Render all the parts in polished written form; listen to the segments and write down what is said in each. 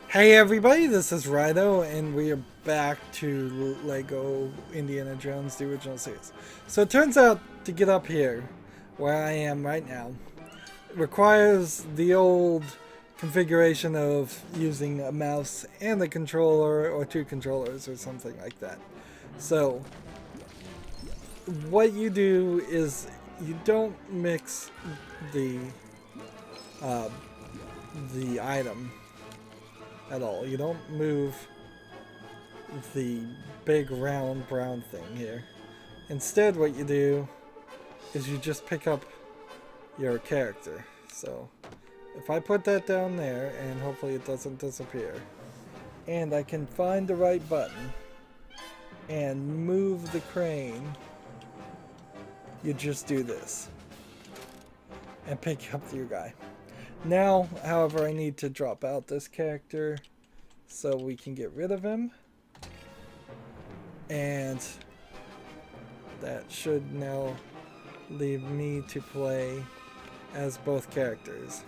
Hey everybody, this is Rydo, and we are back to Lego Indiana Jones, the original series. So it turns out to get up here, where I am right now, requires the old configuration of using a mouse and a controller, or two controllers, or something like that. So, what you do is you don't mix the, uh, the item at all. You don't move the big round brown thing here. Instead, what you do is you just pick up your character. So if I put that down there, and hopefully it doesn't disappear, and I can find the right button and move the crane, you just do this and pick up your guy. Now, however, I need to drop out this character so we can get rid of him. And that should now leave me to play as both characters.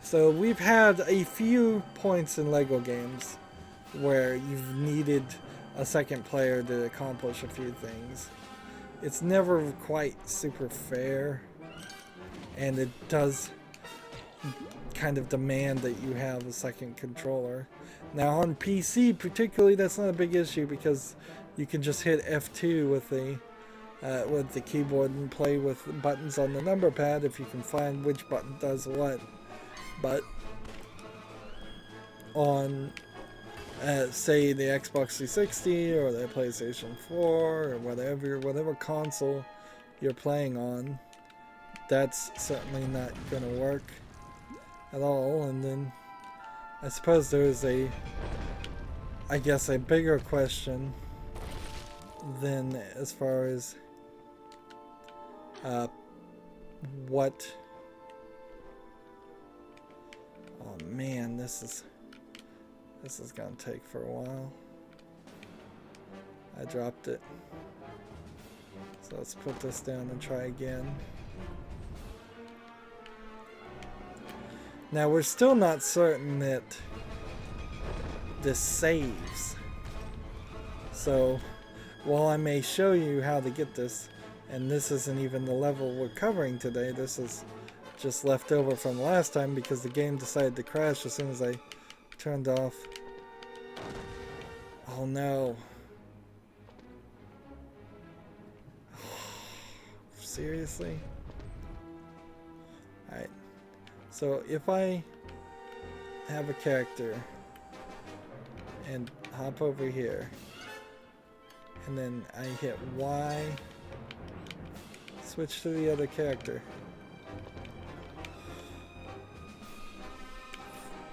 So we've had a few points in LEGO games where you've needed a second player to accomplish a few things. It's never quite super fair, and it does kind of demand that you have a second controller. Now on PC particularly, that's not a big issue because you can just hit F2 with the keyboard and play with buttons on the number pad if you can find which button does what. But on say the Xbox 360 or the PlayStation 4 or whatever console you're playing on, that's certainly not going to work at all. And then I suppose there is a bigger question than as far as what. Oh man, this is gonna take for a while. I dropped it, so let's put this down and try again. Now we're still not certain that this saves. So while I may show you how to get this, and this isn't even the level we're covering today, this is just left over from last time because the game decided to crash as soon as I turned off. Oh no. Seriously? Alright. So if I have a character and hop over here, and then I hit Y, switch to the other character.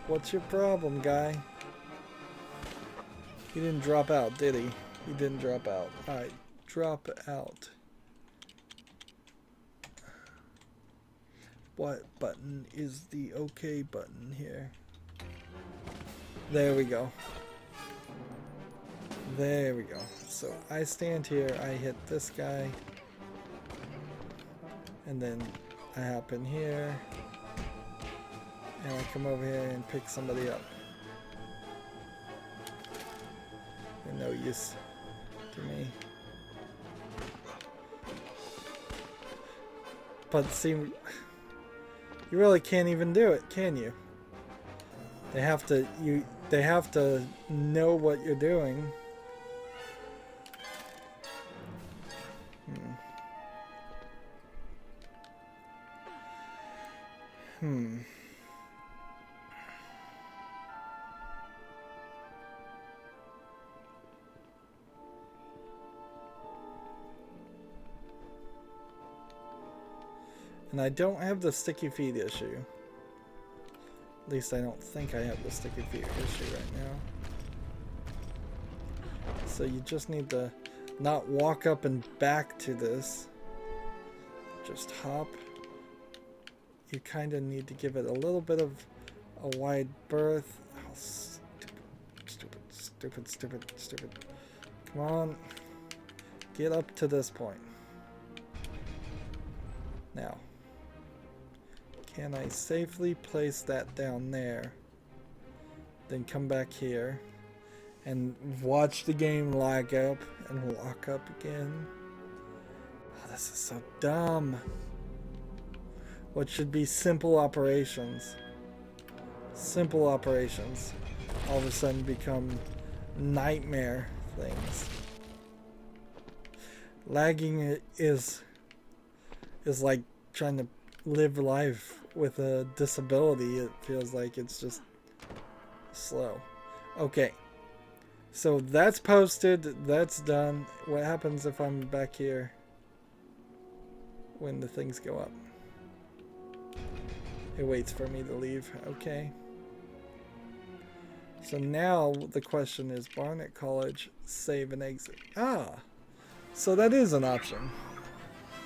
What's your problem, guy? He didn't drop out, did he? He didn't drop out. Alright, drop out. What button is the OK button here? There we go. There we go. So I stand here, I hit this guy, and then I hop in here, and I come over here and pick somebody up. They're no use to me. But see, you really can't even do it, can you? They have to know what you're doing. And I don't have the sticky feet issue. At least I don't think I have the sticky feet issue right now. So you just need to not walk up and back to this. Just hop. You kind of need to give it a little bit of a wide berth. Oh, stupid. Come on. Get up to this point. Now, can I safely place that down there then come back here and watch the game lag up and lock up again. Oh, this is so dumb. What should be simple operations, all of a sudden become nightmare things. Lagging is like trying to live life with a disability. It feels like it's just slow. Okay, so that's posted, that's done. What happens if I'm back here when the things go up? It waits for me to leave. Okay. So now the question is Barnet College, save and exit. Ah, so that is an option.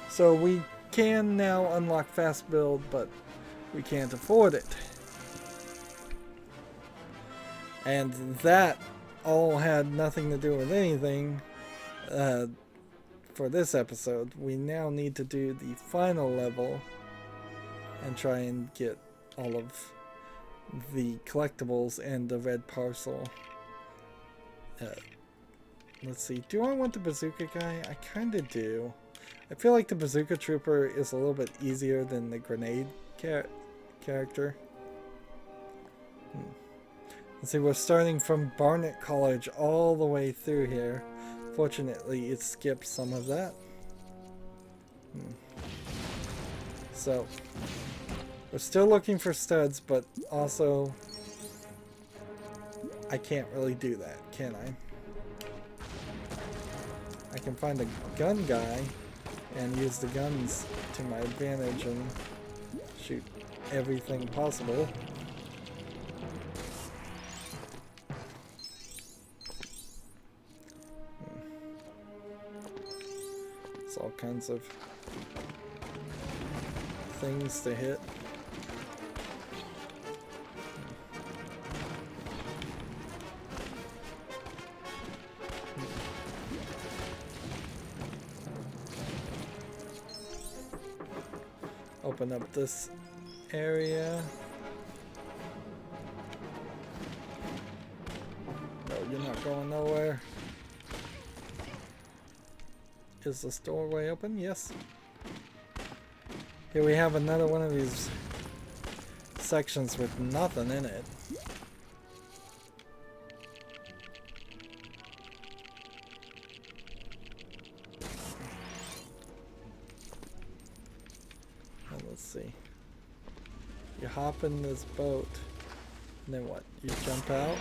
So we can now unlock fast build, but we can't afford it. And that all had nothing to do with anything for this episode. We now need to do the final level and try and get all of the collectibles and the red parcel. Let's see. Do I want the bazooka guy? I kind of do. I feel like the bazooka trooper is a little bit easier than the grenade character. Let's see, we're starting from Barnet College all the way through here. Fortunately, it skips some of that. So, we're still looking for studs, but also I can't really do that, can I? I can find a gun guy and use the guns to my advantage and shoot everything possible. It's all kinds of things to hit. Open up this area. No, you're not going nowhere. Is this doorway open? Yes. Here we have another one of these sections with nothing in it. Let's see. You hop in this boat, and then what? You jump out?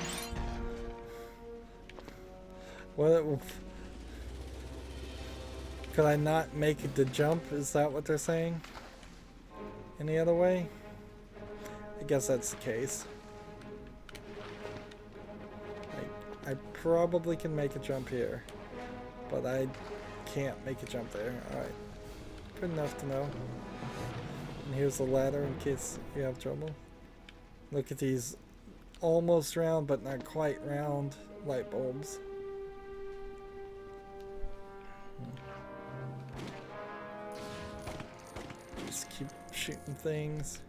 What? Could I not make the jump? Is that what they're saying? Any other way? I guess that's the case. I probably can make a jump here, but I can't make a jump there. Alright. Good enough to know. And here's the ladder in case you have trouble. Look at these almost round but not quite round light bulbs. Just keep shooting things.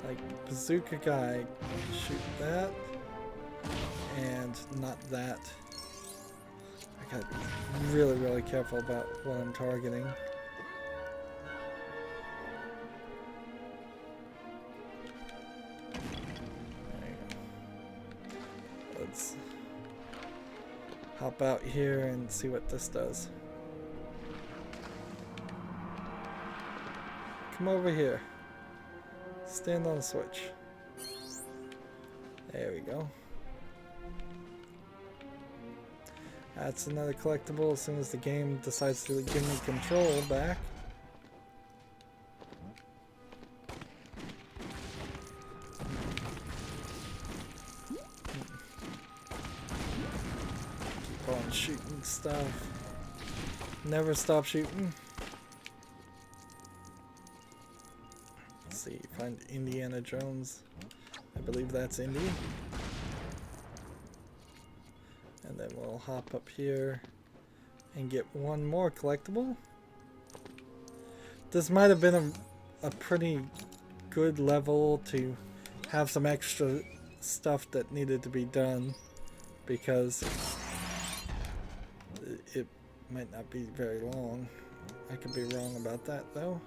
Like bazooka guy, shoot that. And not that. I gotta be really, really careful about what I'm targeting. Let's hop out here and see what this does. Come over here. Stand on the switch. There we go. That's another collectible as soon as the game decides to give me control back. Keep on shooting stuff. Never stop shooting. Let's see, find Indiana Jones. I believe that's Indy. And then we'll hop up here and get one more collectible. This might have been a pretty good level to have some extra stuff that needed to be done because it might not be very long. I could be wrong about that though.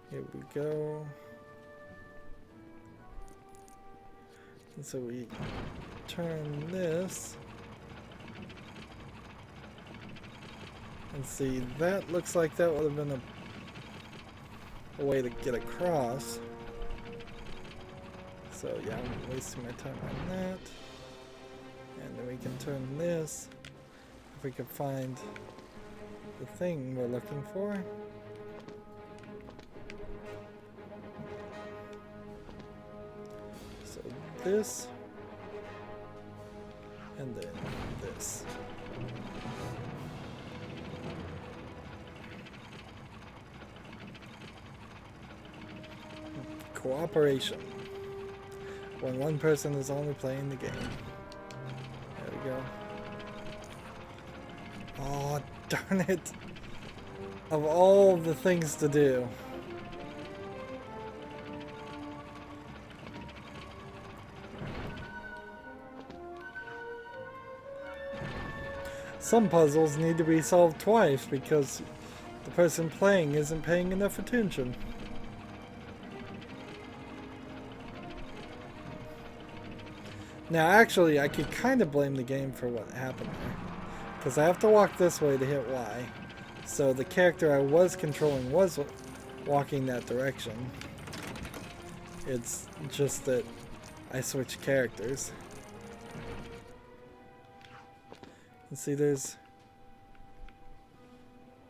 Here we go. And so we turn this. And see, that looks like that would have been a way to get across. So yeah, I'm wasting my time on that. And then we can turn this. If we can find the thing we're looking for. So this. And then this. Cooperation. When one person is only playing the game. There we go. Oh, darn it. Of all the things to do. Some puzzles need to be solved twice because the person playing isn't paying enough attention. Now actually I could kind of blame the game for what happened there. Because I have to walk this way to hit Y. So the character I was controlling was walking that direction. It's just that I switched characters. And see, there's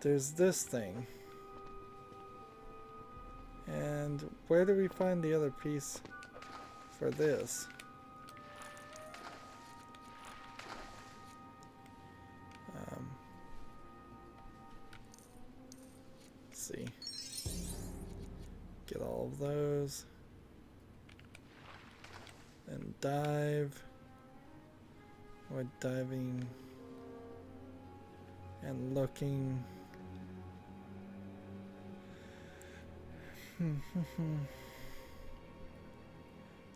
this thing. And where do we find the other piece for this? Let's see. Get all of those. And dive. We're diving and looking.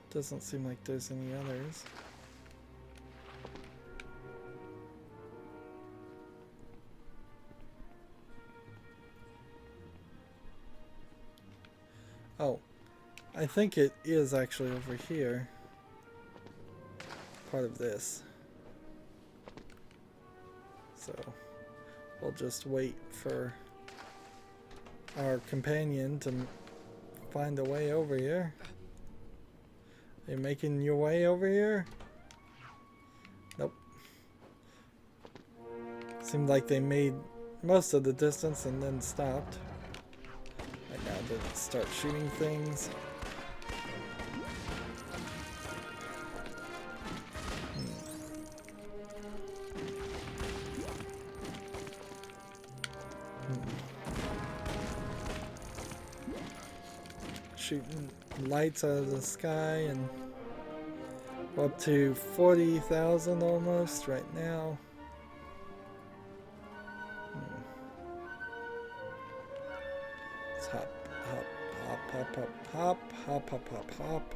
Doesn't seem like there's any others. Oh, I think it is actually over here. Part of this. So we'll just wait for our companion to find a way over here. Are you making your way over here? Nope. Seemed like they made most of the distance and then stopped. Right now to start shooting things. Shooting lights out of the sky, and we're up to 40,000 almost right now. Let's hop, hop, hop, hop, hop, hop, hop, hop, hop.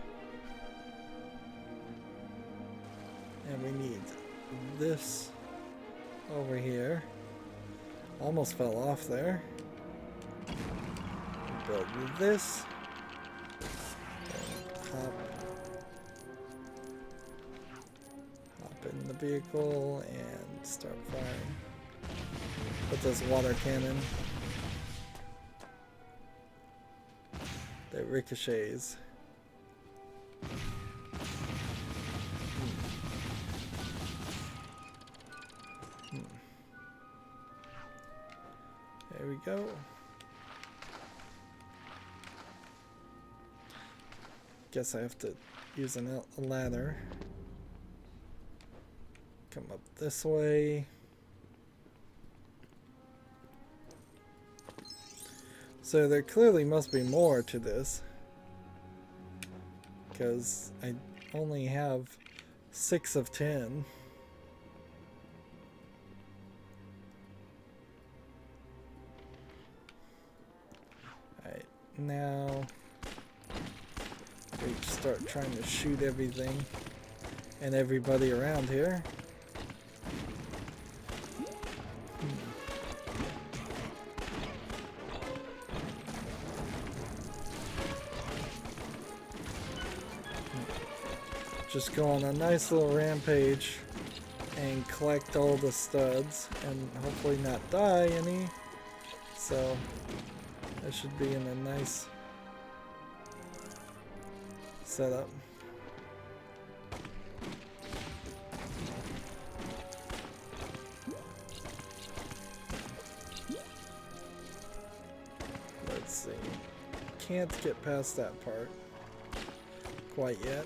And we need this over here. Almost fell off there. Build this. Hop in the vehicle and start firing. Put this water cannon that ricochets. There we go. Guess I have to use a ladder. Come up this way. So there clearly must be more to this, because I only have 6 of 10. Alright, now we start trying to shoot everything and everybody around here. Just go on a nice little rampage and collect all the studs and hopefully not die any. So I should be in a nice setup. Let's see. Can't get past that part quite yet.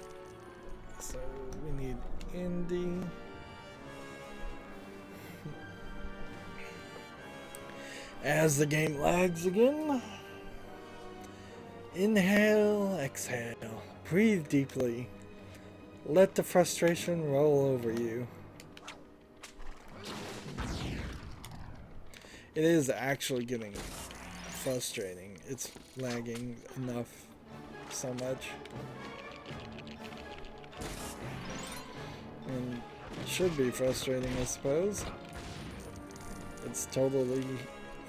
So we need Indy. As the game lags again. Inhale, exhale. Breathe deeply. Let the frustration roll over you. It is actually getting frustrating. It's lagging enough so much. And it should be frustrating, I suppose. It's totally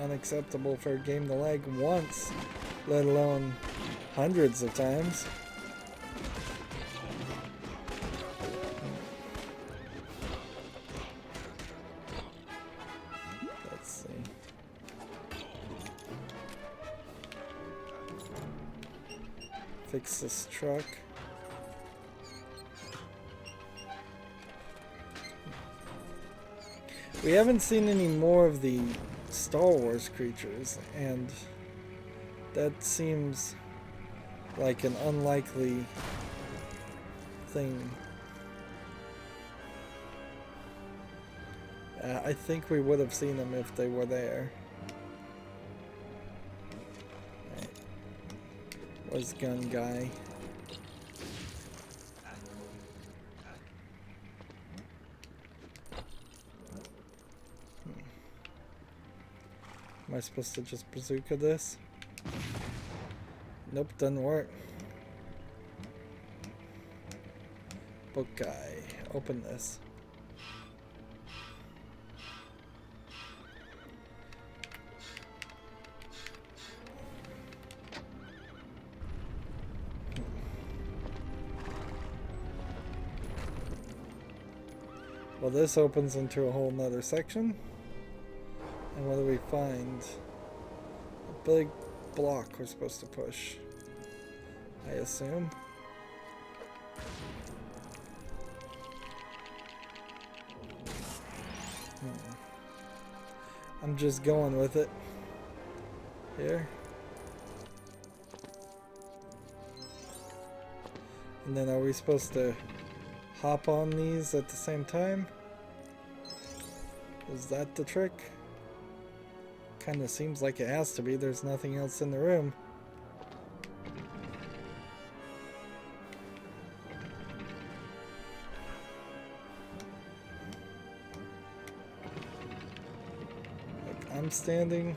unacceptable for a game to lag once, let alone hundreds of times. Let's see. Fix this truck. We haven't seen any more of the Star Wars creatures, and that seems like an unlikely thing. I think we would have seen them if they were there. Right. Was gun guy. Am I supposed to just bazooka this? Nope, doesn't work. Book guy, open this. Well, this opens into a whole nother section. And what do we find? A big block we're supposed to push, I assume. I'm just going with it. Here. And then are we supposed to hop on these at the same time? Is that the trick? Kind of seems like it has to be. There's nothing else in the room. Like, I'm standing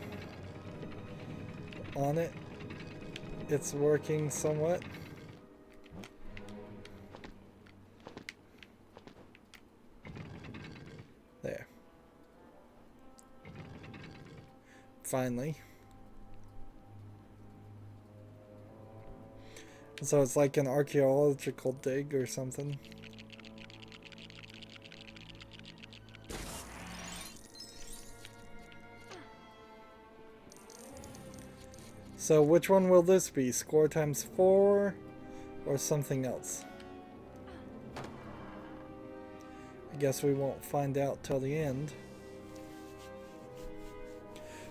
on it. It's working somewhat. There. Finally. So it's like an archaeological dig or something. So which one will this be? Score times 4 or something else? I guess we won't find out till the end.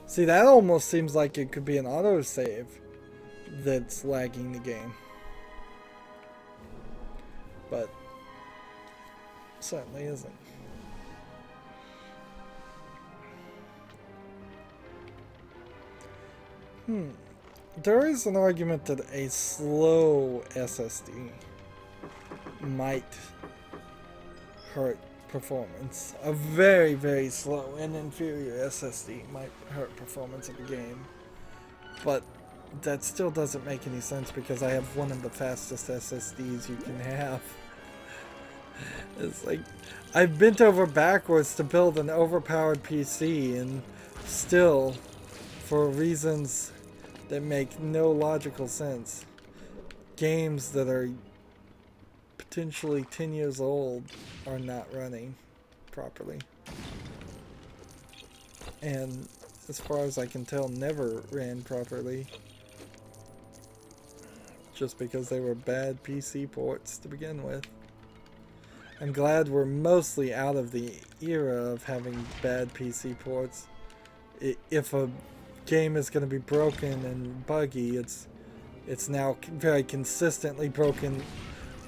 See, that almost seems like it could be an autosave that's lagging the game. But certainly isn't. There is an argument that a slow SSD might hurt performance. A very, very slow and inferior SSD might hurt performance of the game. But that still doesn't make any sense because I have one of the fastest SSDs you can have. It's like, I've bent over backwards to build an overpowered PC, and still, for reasons that make no logical sense, games that are potentially 10 years old are not running properly. And as far as I can tell, never ran properly. Just because they were bad PC ports to begin with. I'm glad we're mostly out of the era of having bad PC ports. If a game is going to be broken and buggy, it's now very consistently broken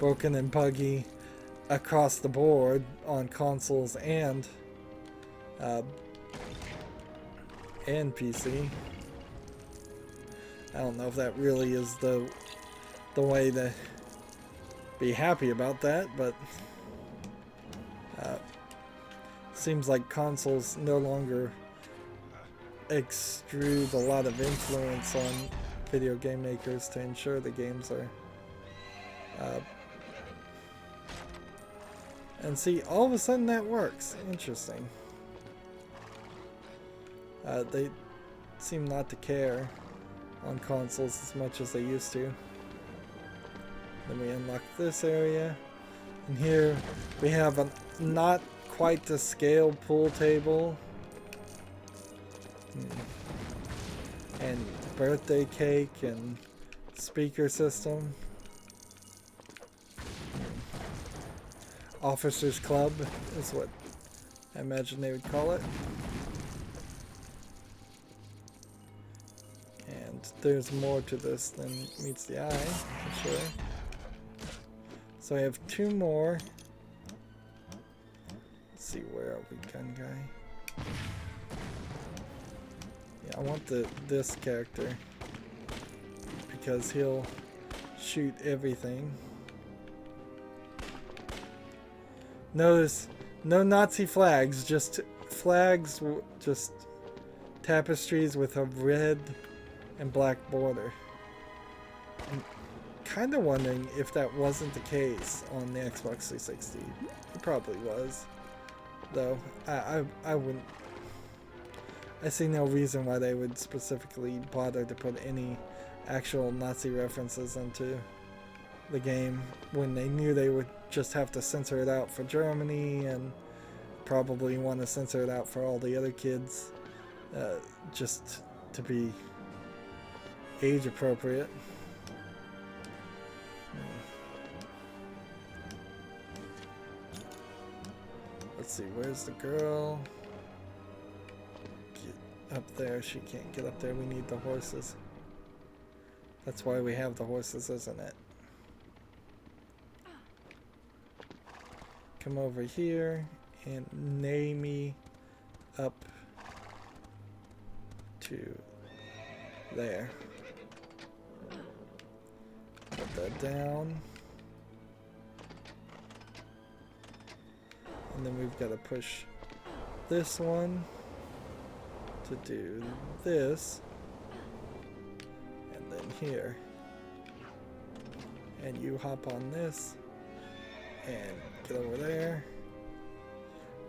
and buggy across the board on consoles and PC. I don't know if that really is the way to be happy about that, but seems like consoles no longer extrude a lot of influence on video game makers to ensure the games are and see, all of a sudden that works. Interesting. They seem not to care on consoles as much as they used to. Then we unlock this area, and here we have a not quite to scale pool table and birthday cake and speaker system. Officers Club is what I imagine they would call it. And there's more to this than meets the eye, for sure. So I have two more. Let's see, where are we, gun guy? Yeah, I want this character because he'll shoot everything. Notice, no Nazi flags, just flags, just tapestries with a red and black border. I'm kind of wondering if that wasn't the case on the Xbox 360. It probably was, though. I wouldn't. I see no reason why they would specifically bother to put any actual Nazi references into the game when they knew they would just have to censor it out for Germany and probably want to censor it out for all the other kids, just to be age appropriate. Let's see, where's the girl? Get up there. She can't get up there. We need the horses. That's why we have the horses, isn't it? Come over here and neigh me up to there. Put that down. And then we've got to push this one to do this. And then here. And you hop on this. And get over there.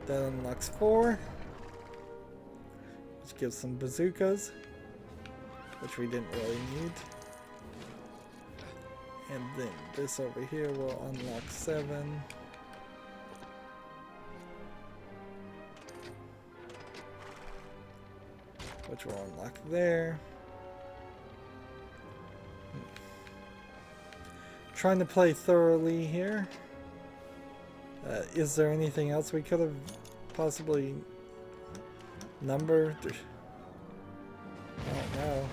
That unlocks 4. Which gives some bazookas. Which we didn't really need. And then this over here will unlock 7. Which will unlock there. Trying to play thoroughly here. Is there anything else we could have possibly numbered? I don't know.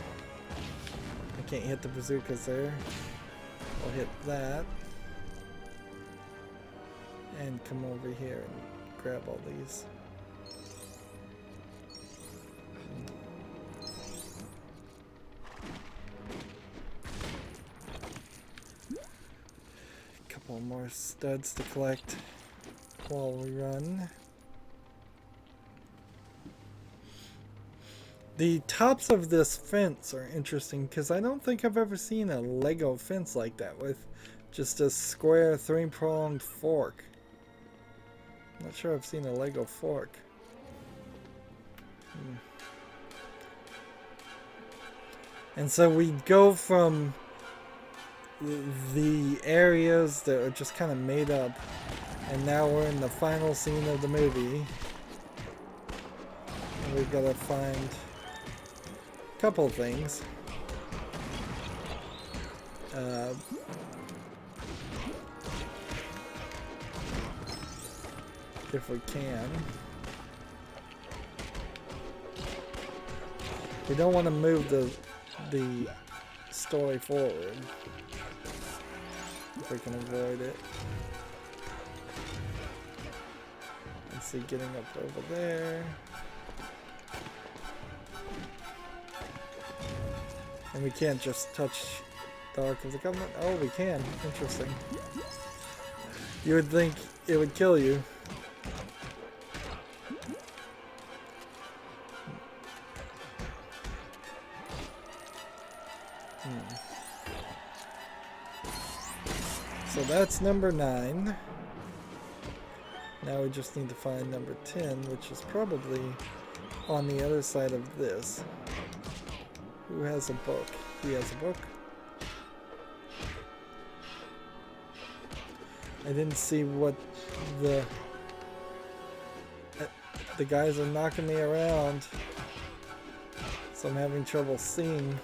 I can't hit the bazookas there. I'll hit that. And come over here and grab all these. Couple more studs to collect. while we run. The tops of this fence are interesting because I don't think I've ever seen a Lego fence like that with just a square 3-pronged fork. I'm not sure I've seen a Lego fork. And so we go from the areas that are just kind of made up, and now we're in the final scene of the movie. And we've got to find a couple of things. If we can. We don't want to move the story forward. If we can avoid it. Let's see, getting up over there. And we can't just touch the Ark of the Covenant. Oh, we can. Interesting. You would think it would kill you. So that's number 9. Now we just need to find number 10, which is probably on the other side of this. Who has a book? He has a book. I didn't see what the guys are knocking me around, so I'm having trouble seeing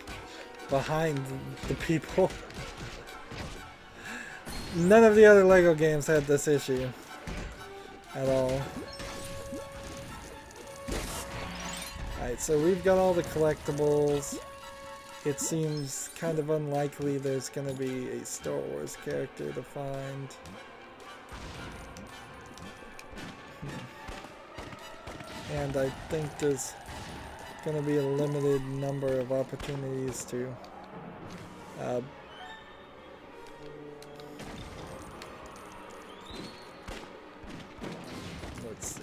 behind the people. None of the other Lego games had this issue at all. Alright, so we've got all the collectibles. It seems kind of unlikely there's going to be a Star Wars character to find. And I think there's going to be a limited number of opportunities to let's see.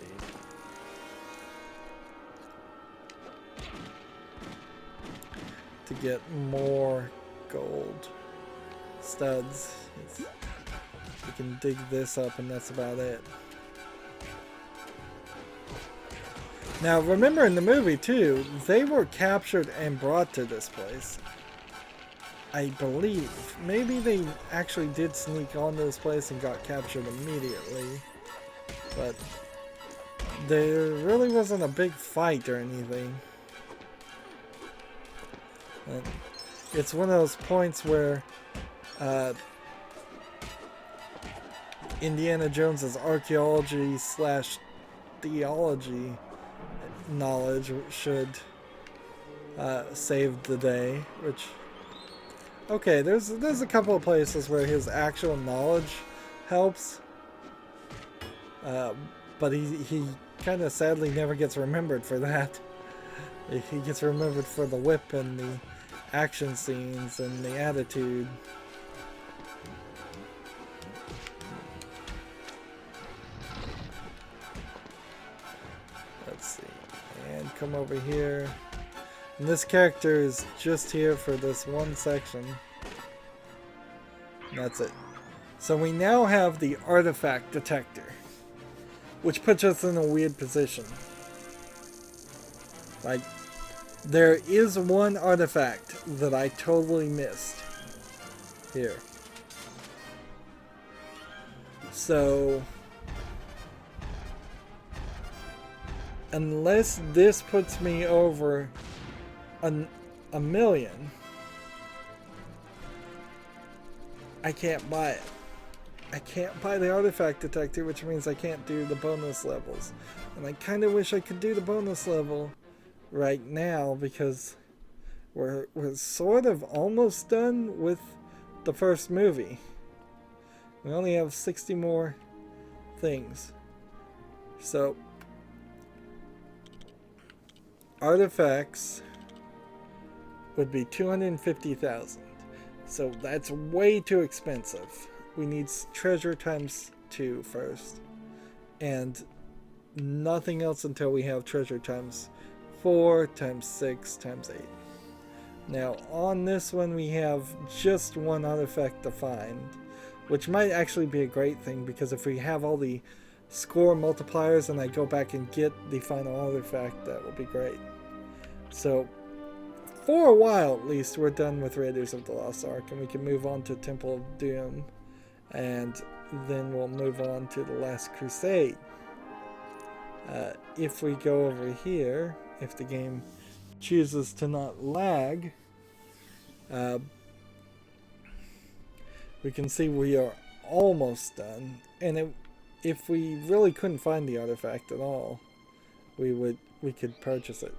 To get more gold studs. We can dig this up and that's about it. Now remember in the movie too, they were captured and brought to this place. I believe. Maybe they actually did sneak onto this place and got captured immediately. But there really wasn't a big fight or anything. And it's one of those points where Indiana Jones's archaeology / theology knowledge should save the day, which okay, there's a couple of places where his actual knowledge helps, but he kind of sadly never gets remembered for that. He gets remembered for the whip and the action scenes and the attitude. Let's see. And come over here. And this character is just here for this one section. And that's it. So we now have the artifact detector, which puts us in a weird position. Like, there is one artifact that I totally missed here. So unless this puts me over a million, I can't buy it. I can't buy the artifact detector, which means I can't do the bonus levels. And I kind of wish I could do the bonus level right now because we're sort of almost done with the first movie. We only have 60 more things. So artifacts would be 250,000. So that's way too expensive. We need treasure times 2 first. and nothing else until we have treasure times 4, times 6, times 8. Now on this one we have just one artifact to find, which might actually be a great thing, because if we have all the score multipliers and I go back and get the final artifact, that will be great. So for a while at least, we're done with Raiders of the Lost Ark, and we can move on to Temple of Doom, and then we'll move on to the Last Crusade. If we go over here, if the game chooses to not lag, we can see we are almost done. And if we really couldn't find the artifact at all, we could purchase it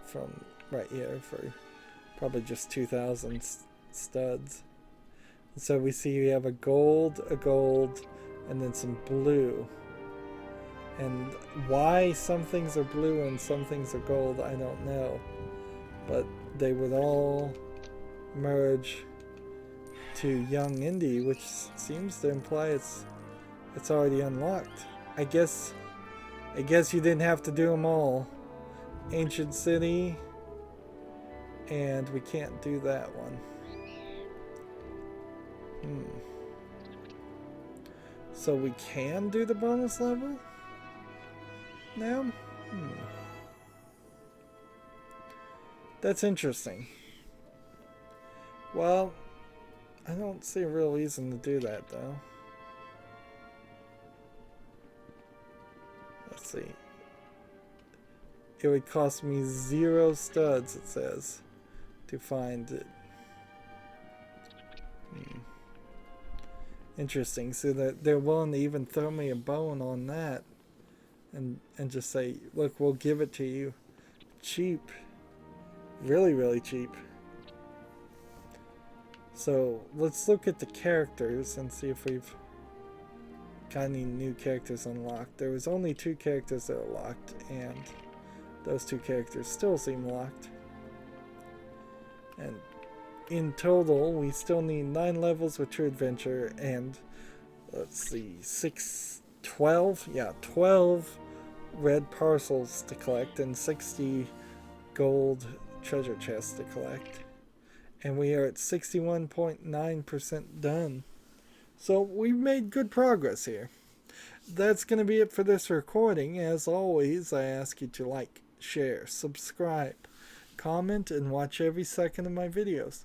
from right here for probably just 2,000 studs. So we see we have a gold, and then some blue. And why some things are blue and some things are gold, I don't know. But they would all merge to young Indy, which seems to imply it's already unlocked. I guess you didn't have to do them all. Ancient City, and we can't do that one. So we can do the bonus level now? That's interesting. Well, I don't see a real reason to do that though. Let's see. It would cost me 0 studs, it says, to find it. Interesting. So they're willing to even throw me a bone on that, and just say, look, we'll give it to you cheap, really, really cheap. So let's look at the characters and see if we've got any new characters unlocked. There was only 2 characters that are locked, and those 2 characters still seem locked. And in total, we still need 9 levels with True Adventure, and let's see, 12 red parcels to collect, and 60 gold treasure chests to collect. And we are at 61.9% done. So we've made good progress here. That's going to be it for this recording. As always, I ask you to like, share, subscribe, comment, and watch every second of my videos.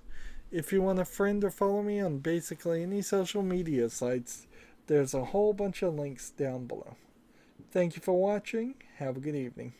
If you want a friend or follow me on basically any social media sites, there's a whole bunch of links down below. Thank you for watching. Have a good evening.